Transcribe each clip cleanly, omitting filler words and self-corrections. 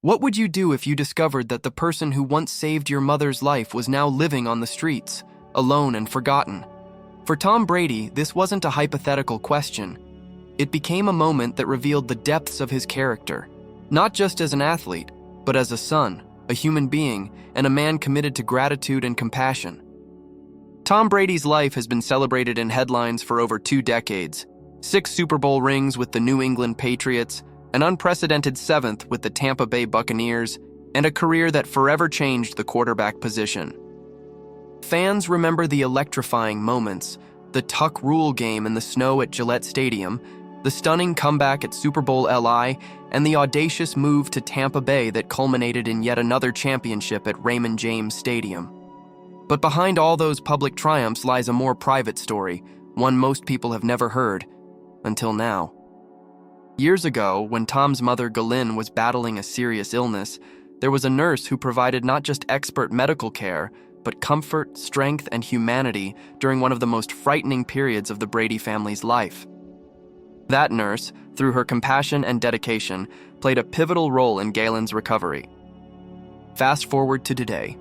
What would you do if you discovered that the person who once saved your mother's life was now living on the streets, alone and forgotten? For Tom Brady, this wasn't a hypothetical question. It became a moment that revealed the depths of his character, not just as an athlete, but as a son, a human being, and a man committed to gratitude and compassion. Tom Brady's life has been celebrated in headlines for over 2 decades. 6 Super Bowl rings with the New England Patriots, an unprecedented 7th with the Tampa Bay Buccaneers, and a career that forever changed the quarterback position. Fans remember the electrifying moments, the tuck rule game in the snow at Gillette Stadium, the stunning comeback at Super Bowl LI, and the audacious move to Tampa Bay that culminated in yet another championship at Raymond James Stadium. But behind all those public triumphs lies a more private story, one most people have never heard, until now. Years ago, when Tom's mother, Galyn, was battling a serious illness, there was a nurse who provided not just expert medical care, but comfort, strength, and humanity during one of the most frightening periods of the Brady family's life. That nurse, through her compassion and dedication, played a pivotal role in Galyn's recovery. Fast forward to today.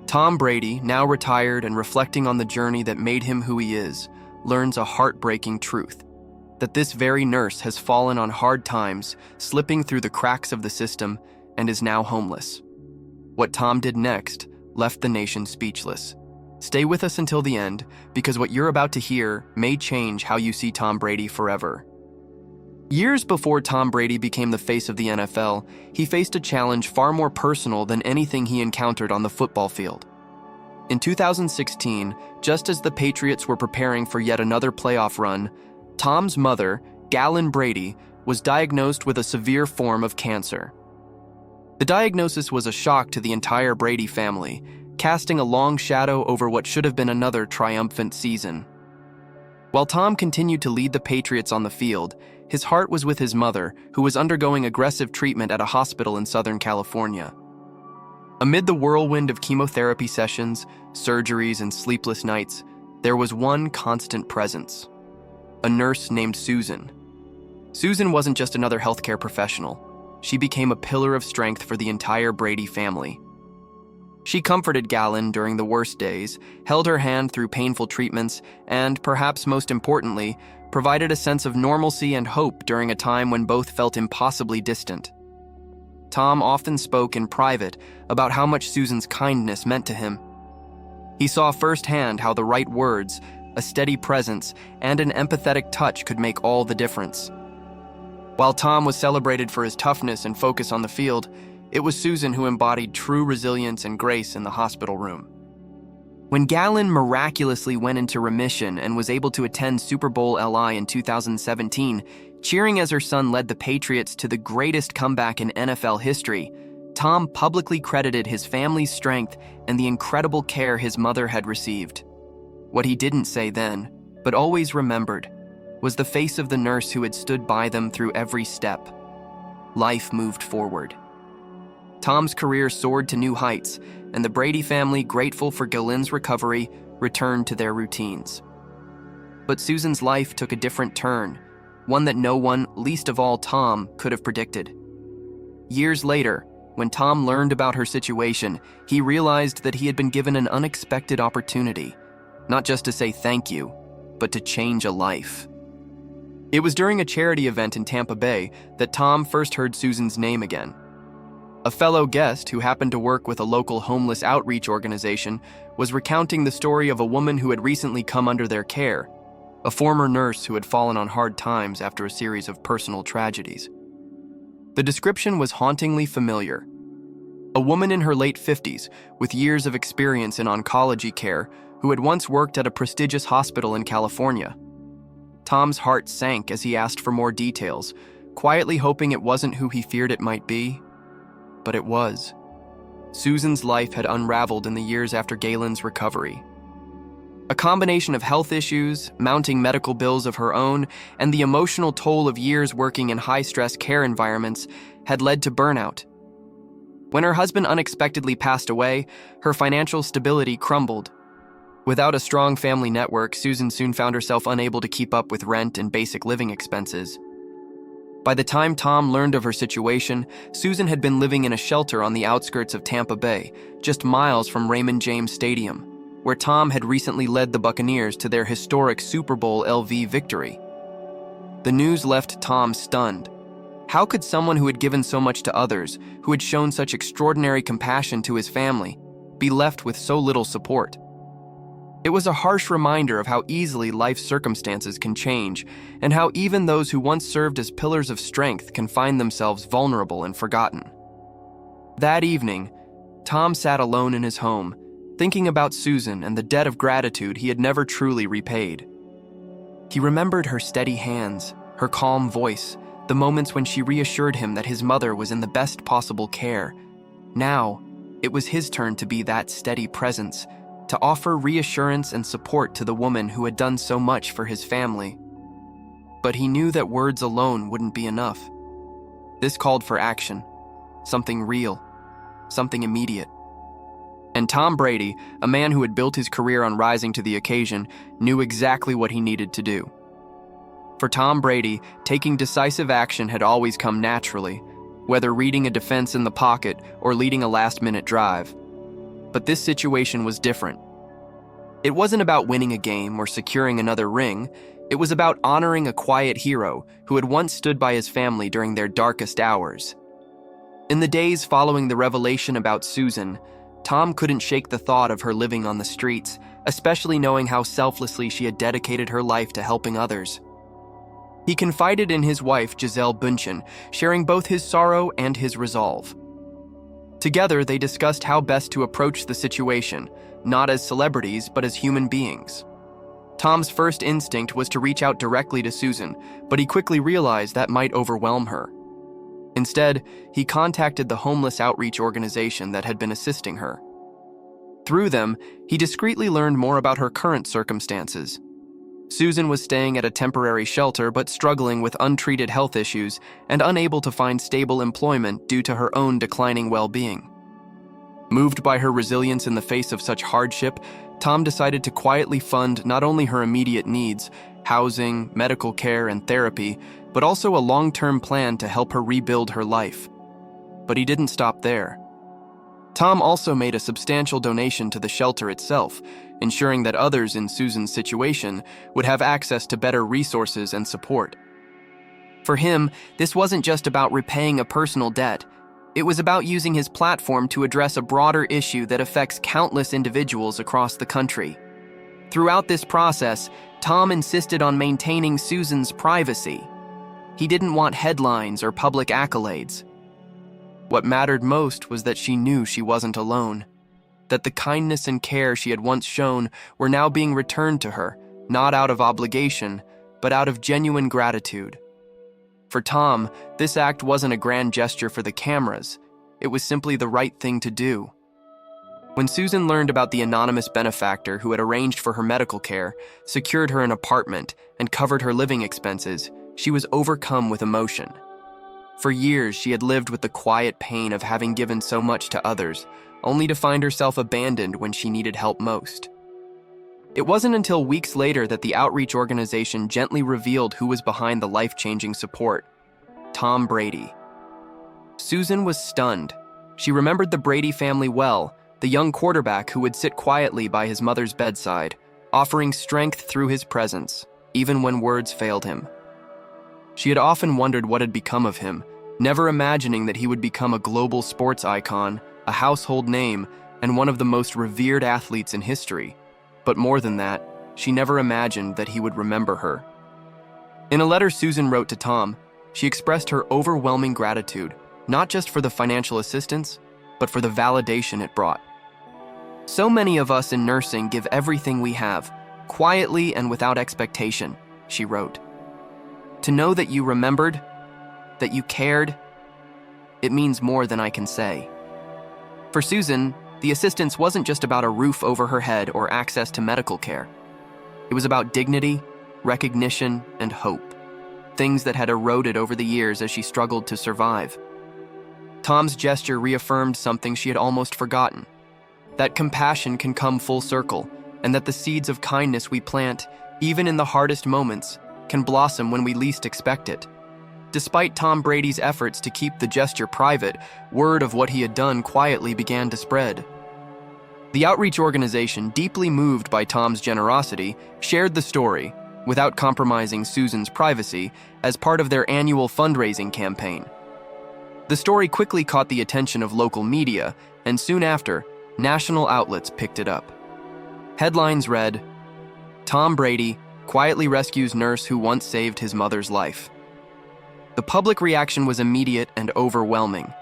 Tom Brady, now retired and reflecting on the journey that made him who he is, learns a heartbreaking truth: that this very nurse has fallen on hard times, slipping through the cracks of the system, and is now homeless. What Tom did next left the nation speechless. Stay with us until the end, because what you're about to hear may change how you see Tom Brady forever. Years before Tom Brady became the face of the NFL, he faced a challenge far more personal than anything he encountered on the football field. In 2016, just as the Patriots were preparing for yet another playoff run, Tom's mother, Galyn Brady, was diagnosed with a severe form of cancer. The diagnosis was a shock to the entire Brady family, casting a long shadow over what should have been another triumphant season. While Tom continued to lead the Patriots on the field, his heart was with his mother, who was undergoing aggressive treatment at a hospital in Southern California. Amid the whirlwind of chemotherapy sessions, surgeries, and sleepless nights, there was one constant presence: a nurse named Susan. Susan wasn't just another healthcare professional. She became a pillar of strength for the entire Brady family. She comforted Galyn during the worst days, held her hand through painful treatments, and, perhaps most importantly, provided a sense of normalcy and hope during a time when both felt impossibly distant. Tom often spoke in private about how much Susan's kindness meant to him. He saw firsthand how the right words, a steady presence, and an empathetic touch could make all the difference. While Tom was celebrated for his toughness and focus on the field, it was Susan who embodied true resilience and grace in the hospital room. When Galyn miraculously went into remission and was able to attend Super Bowl LI in 2017, cheering as her son led the Patriots to the greatest comeback in NFL history, Tom publicly credited his family's strength and the incredible care his mother had received. What he didn't say then, but always remembered, was the face of the nurse who had stood by them through every step. Life moved forward. Tom's career soared to new heights, and the Brady family, grateful for Galyn's recovery, returned to their routines. But Susan's life took a different turn, one that no one, least of all Tom, could have predicted. Years later, when Tom learned about her situation, he realized that he had been given an unexpected opportunity, not just to say thank you, but to change a life. It was during a charity event in Tampa Bay that Tom first heard Susan's name again. A fellow guest who happened to work with a local homeless outreach organization was recounting the story of a woman who had recently come under their care, a former nurse who had fallen on hard times after a series of personal tragedies. The description was hauntingly familiar. A woman in her late 50s, with years of experience in oncology care, who had once worked at a prestigious hospital in California. Tom's heart sank as he asked for more details, quietly hoping it wasn't who he feared it might be. But it was. Susan's life had unraveled in the years after Galyn's recovery. A combination of health issues, mounting medical bills of her own, and the emotional toll of years working in high-stress care environments had led to burnout. When her husband unexpectedly passed away, her financial stability crumbled. Without a strong family network, Susan soon found herself unable to keep up with rent and basic living expenses. By the time Tom learned of her situation, Susan had been living in a shelter on the outskirts of Tampa Bay, just miles from Raymond James Stadium, where Tom had recently led the Buccaneers to their historic Super Bowl LV victory. The news left Tom stunned. How could someone who had given so much to others, who had shown such extraordinary compassion to his family, be left with so little support? It was a harsh reminder of how easily life's circumstances can change, and how even those who once served as pillars of strength can find themselves vulnerable and forgotten. That evening, Tom sat alone in his home, thinking about Susan and the debt of gratitude he had never truly repaid. He remembered her steady hands, her calm voice, the moments when she reassured him that his mother was in the best possible care. Now, it was his turn to be that steady presence, to offer reassurance and support to the woman who had done so much for his family. But he knew that words alone wouldn't be enough. This called for action, something real, something immediate. And Tom Brady, a man who had built his career on rising to the occasion, knew exactly what he needed to do. For Tom Brady, taking decisive action had always come naturally, whether reading a defense in the pocket or leading a last-minute drive. But this situation was different. It wasn't about winning a game or securing another ring. It was about honoring a quiet hero who had once stood by his family during their darkest hours. In the days following the revelation about Susan, Tom couldn't shake the thought of her living on the streets, especially knowing how selflessly she had dedicated her life to helping others. He confided in his wife, Giselle Bündchen, sharing both his sorrow and his resolve. Together, they discussed how best to approach the situation, not as celebrities, but as human beings. Tom's first instinct was to reach out directly to Susan, but he quickly realized that might overwhelm her. Instead, he contacted the homeless outreach organization that had been assisting her. Through them, he discreetly learned more about her current circumstances. Susan was staying at a temporary shelter but struggling with untreated health issues and unable to find stable employment due to her own declining well-being. Moved by her resilience in the face of such hardship, Tom decided to quietly fund not only her immediate needs, housing, medical care, and therapy, but also a long-term plan to help her rebuild her life. But he didn't stop there. Tom also made a substantial donation to the shelter itself, ensuring that others in Susan's situation would have access to better resources and support. For him, this wasn't just about repaying a personal debt. It was about using his platform to address a broader issue that affects countless individuals across the country. Throughout this process, Tom insisted on maintaining Susan's privacy. He didn't want headlines or public accolades. What mattered most was that she knew she wasn't alone, that the kindness and care she had once shown were now being returned to her, not out of obligation, but out of genuine gratitude. For Tom, this act wasn't a grand gesture for the cameras. It was simply the right thing to do. When Susan learned about the anonymous benefactor who had arranged for her medical care, secured her an apartment, and covered her living expenses, she was overcome with emotion. For years, she had lived with the quiet pain of having given so much to others, only to find herself abandoned when she needed help most. It wasn't until weeks later that the outreach organization gently revealed who was behind the life-changing support: Tom Brady. Susan was stunned. She remembered the Brady family well, the young quarterback who would sit quietly by his mother's bedside, offering strength through his presence, even when words failed him. She had often wondered what had become of him, never imagining that he would become a global sports icon, a household name, and one of the most revered athletes in history. But more than that, she never imagined that he would remember her. In a letter Susan wrote to Tom, she expressed her overwhelming gratitude, not just for the financial assistance, but for the validation it brought. "So many of us in nursing give everything we have, quietly and without expectation," she wrote. "To know that you remembered, that you cared, it means more than I can say." For Susan, the assistance wasn't just about a roof over her head or access to medical care. It was about dignity, recognition, and hope, things that had eroded over the years as she struggled to survive. Tom's gesture reaffirmed something she had almost forgotten: that compassion can come full circle, and that the seeds of kindness we plant, even in the hardest moments, can blossom when we least expect it. Despite Tom Brady's efforts to keep the gesture private, word of what he had done quietly began to spread. The outreach organization, deeply moved by Tom's generosity, shared the story, without compromising Susan's privacy, as part of their annual fundraising campaign. The story quickly caught the attention of local media, and soon after, national outlets picked it up. Headlines read, "Tom Brady quietly rescues nurse who once saved his mother's life." The public reaction was immediate and overwhelming.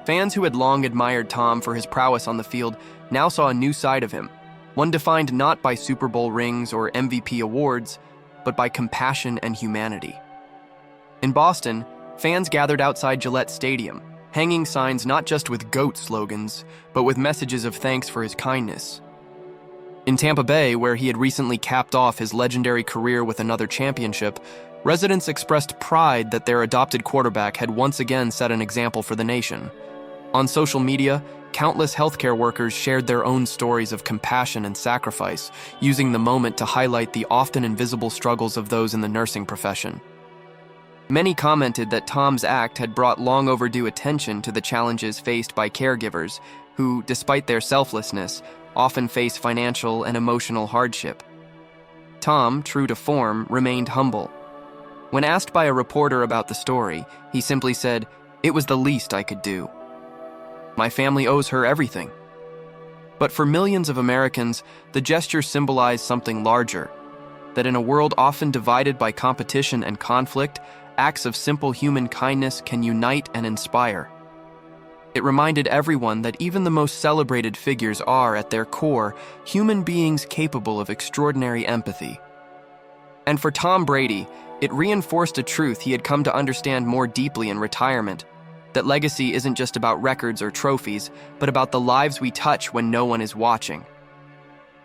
Fans who had long admired Tom for his prowess on the field now saw a new side of him, one defined not by Super Bowl rings or MVP awards, but by compassion and humanity. In Boston, fans gathered outside Gillette Stadium, hanging signs not just with GOAT slogans, but with messages of thanks for his kindness. In Tampa Bay, where he had recently capped off his legendary career with another championship, residents expressed pride that their adopted quarterback had once again set an example for the nation. On social media, countless healthcare workers shared their own stories of compassion and sacrifice, using the moment to highlight the often invisible struggles of those in the nursing profession. Many commented that Tom's act had brought long overdue attention to the challenges faced by caregivers who, despite their selflessness, often face financial and emotional hardship. Tom, true to form, remained humble. When asked by a reporter about the story, he simply said, "It was the least I could do. My family owes her everything." But for millions of Americans, the gesture symbolized something larger, that in a world often divided by competition and conflict, acts of simple human kindness can unite and inspire. It reminded everyone that even the most celebrated figures are, at their core, human beings capable of extraordinary empathy. And for Tom Brady, it reinforced a truth he had come to understand more deeply in retirement, that legacy isn't just about records or trophies, but about the lives we touch when no one is watching.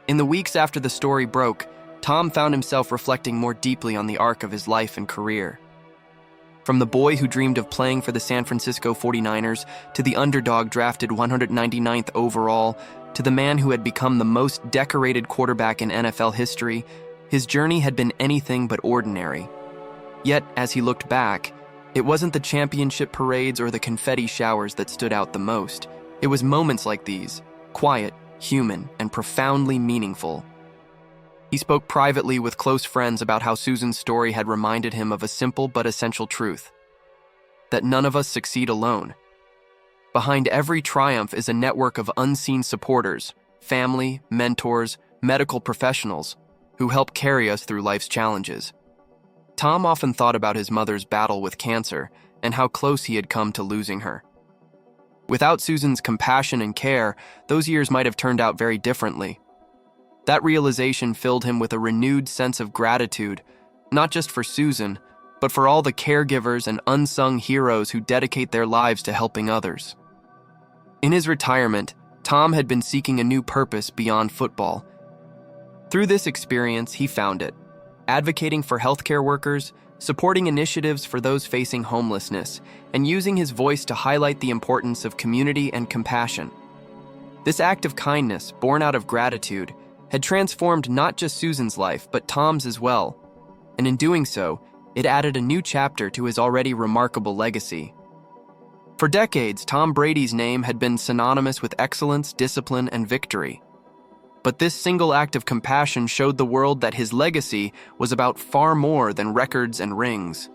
In the weeks after the story broke, Tom found himself reflecting more deeply on the arc of his life and career. From the boy who dreamed of playing for the San Francisco 49ers, to the underdog drafted 199th overall, to the man who had become the most decorated quarterback in NFL history, his journey had been anything but ordinary. Yet, as he looked back, it wasn't the championship parades or the confetti showers that stood out the most. It was moments like these, quiet, human, and profoundly meaningful. He spoke privately with close friends about how Susan's story had reminded him of a simple but essential truth: that none of us succeed alone. Behind every triumph is a network of unseen supporters, family, mentors, medical professionals, who help carry us through life's challenges. Tom often thought about his mother's battle with cancer and how close he had come to losing her. Without Susan's compassion and care, those years might have turned out very differently. That realization filled him with a renewed sense of gratitude, not just for Susan, but for all the caregivers and unsung heroes who dedicate their lives to helping others. In his retirement, Tom had been seeking a new purpose beyond football. Through this experience, he found it, advocating for healthcare workers, supporting initiatives for those facing homelessness, and using his voice to highlight the importance of community and compassion. This act of kindness, born out of gratitude, had transformed not just Susan's life, but Tom's as well. And in doing so, it added a new chapter to his already remarkable legacy. For decades, Tom Brady's name had been synonymous with excellence, discipline, and victory. But this single act of compassion showed the world that his legacy was about far more than records and rings.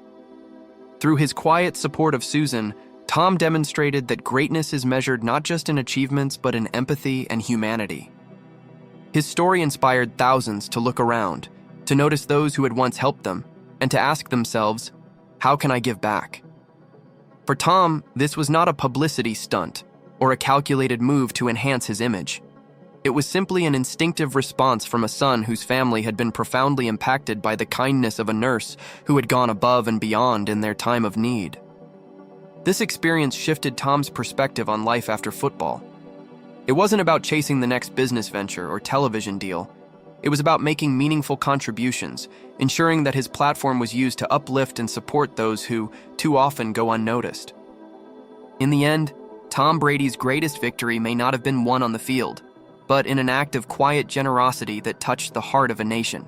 Through his quiet support of Susan, Tom demonstrated that greatness is measured not just in achievements, but in empathy and humanity. His story inspired thousands to look around, to notice those who had once helped them, and to ask themselves, how can I give back? For Tom, this was not a publicity stunt or a calculated move to enhance his image. It was simply an instinctive response from a son whose family had been profoundly impacted by the kindness of a nurse who had gone above and beyond in their time of need. This experience shifted Tom's perspective on life after football. It wasn't about chasing the next business venture or television deal. It was about making meaningful contributions, ensuring that his platform was used to uplift and support those who, too often, go unnoticed. In the end, Tom Brady's greatest victory may not have been won on the field, but in an act of quiet generosity that touched the heart of a nation.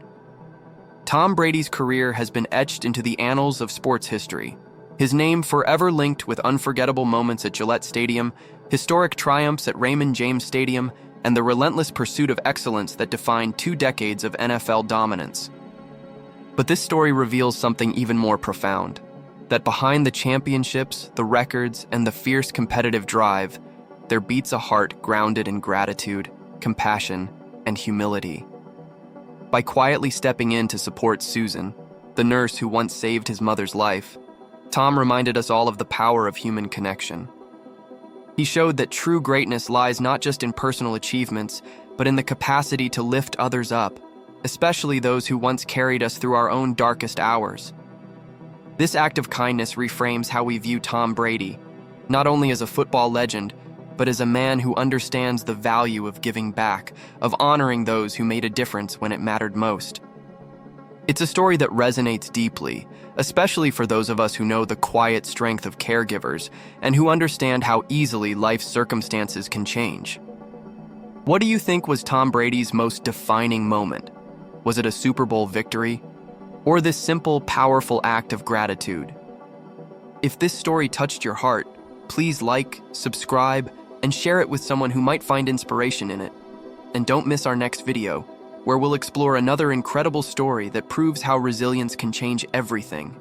Tom Brady's career has been etched into the annals of sports history. His name forever linked with unforgettable moments at Gillette Stadium, historic triumphs at Raymond James Stadium, and the relentless pursuit of excellence that defined 2 decades of NFL dominance. But this story reveals something even more profound: that behind the championships, the records, and the fierce competitive drive, there beats a heart grounded in gratitude, compassion, and humility. By quietly stepping in to support Susan, the nurse who once saved his mother's life, Tom reminded us all of the power of human connection. He showed that true greatness lies not just in personal achievements, but in the capacity to lift others up, especially those who once carried us through our own darkest hours. This act of kindness reframes how we view Tom Brady, not only as a football legend, but as a man who understands the value of giving back, of honoring those who made a difference when it mattered most. It's a story that resonates deeply, especially for those of us who know the quiet strength of caregivers and who understand how easily life's circumstances can change. What do you think was Tom Brady's most defining moment? Was it a Super Bowl victory? Or this simple, powerful act of gratitude? If this story touched your heart, please like, subscribe, and share it with someone who might find inspiration in it. And don't miss our next video, where we'll explore another incredible story that proves how resilience can change everything.